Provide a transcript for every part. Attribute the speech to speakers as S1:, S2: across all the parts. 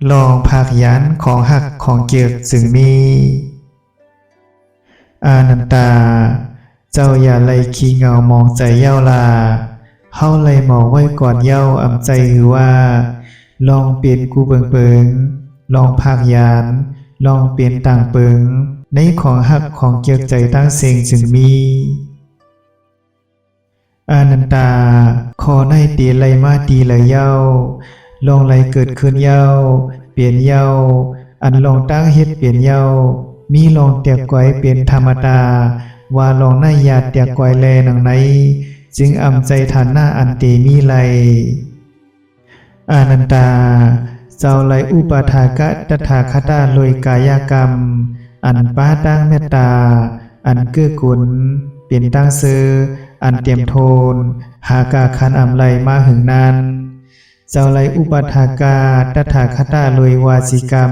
S1: ลองภาคยันของหักของเกียกจึงมีอานันตาเจ้าอย่าไล่ขี้เงามองใจเย้าลาเฮาไล่หมองไว้ก่อนเย้าอำใจหือว่าลองเปลี่ยนกูเปิงลองภาคยานลองเปลี่ยนต่างเปิงในของหักของเกียกใจตั้งเสียงจึงมีอานันตาขอในตีไลมาตีไลเย้าลองไลเกิดขึ้นเย้าเปลี่ยนเย้าอันลองตั้งเฮ็ดเปลี่ยนเย้ามีลองเตียกไว้เปลี่ยนธรรมดาว่าลองในญาติเตียกไว้แลหนังไหนจึงอำใจฐานหน้าอันเตมีไลอานันตาเจ้าไลอุปถากะตถาคตาโลยกายกรรมอันป้าตั้งเมตตาอันเกื้อกูลเปลี่ยนตั้งซื้ออันเตรียมโทนหากาคันอำไลมาหึงนั้นเจ้าไลอุปถากาตถาคตาโลยวาสิกรรม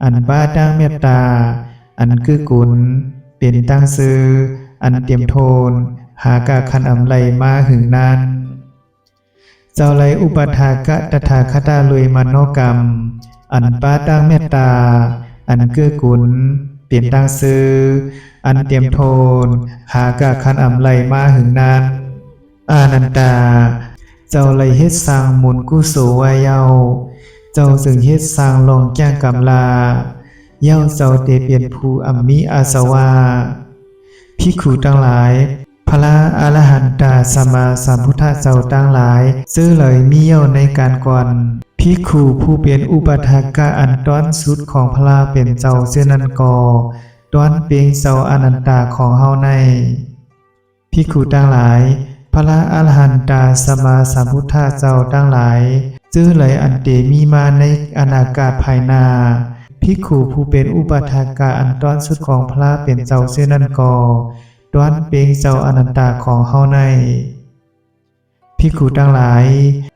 S1: อันป้าตั้งเมตตาอันเกื้อกูลเปลี่ยนตั้งซื้ออันเตรียมโทนหากาคันอำไลมาหึงนั้นเจ้าไลอุปถากะตถาคตาโลยมโนกรรมอันป้าตั้งเมตตาอันเกื้อกูลเปลี่ยนตั้งซื้ออันเตรียมโทนหากาคันอำไลมาหึงนั้นอานันตาเจ้าไลเฮ็ดสร้างมุนกุโสวาเย้าเจ้าจึงเฮ็ดสร้างลองแก้งกำลาเย้าเจ้าเตเปลี่ยนผู้อัมมิอาสวาภิกขุทั้งหลายพระอรหันตสัมมาสัมพุทธเจ้าทั้งหลายซื้อเลยมีเย้าในการก่อนภิกขุผู้เป็นอุปถากะอันต้อนสุดของพระเป็นเจ้าเสื้อนันกอต้อนเปียงเจ้าอนันตาของเฮาในภิกขุทั้งหลายพระอรหันตสัมมาสัมพุทธเจ้าทั้งหลายซื้อเลยอันเตมีมาในอนาคตภายหน้าภิกขุผู้เป็นอุปถากะอันต้อนสุดของพระเป็นเจ้าเสื้อนันกอต้อนเปียงเจ้าอนันตาของเฮาในภิกขุทั้งหลาย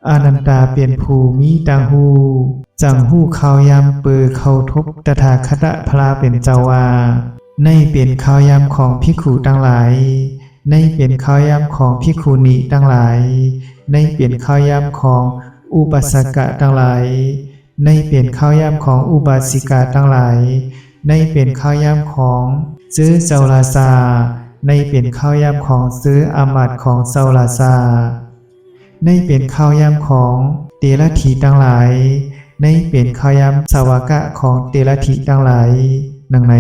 S1: อนันตาเปลี่ยนภูมิตังหูจังหูข้าวยำเปือเข้าทบตถาคตพระเป็นเจ้าว่าในเปลี่ยนข้าวยำของภิกขุทั้งหลายในเปลี่ยนข้าวยำของภิกขุณีทั้งหลายในเปลี่ยนข้าวยำของอุปสกะทั้งหลายในเปลี่ยนข้าวยำของอุบาสิกาทั้งหลายในเปลี่ยนข้าวยำของซื้อเจ้าลาซาในเปลี่ยนข้าวยำของซื้ออามัดของเจ้าลาซาในเป็นข้าวยำของเตระถีทั้งหลายในเป็นข้าวยำสาวกะของเตระถีทั้งหลายดังไหน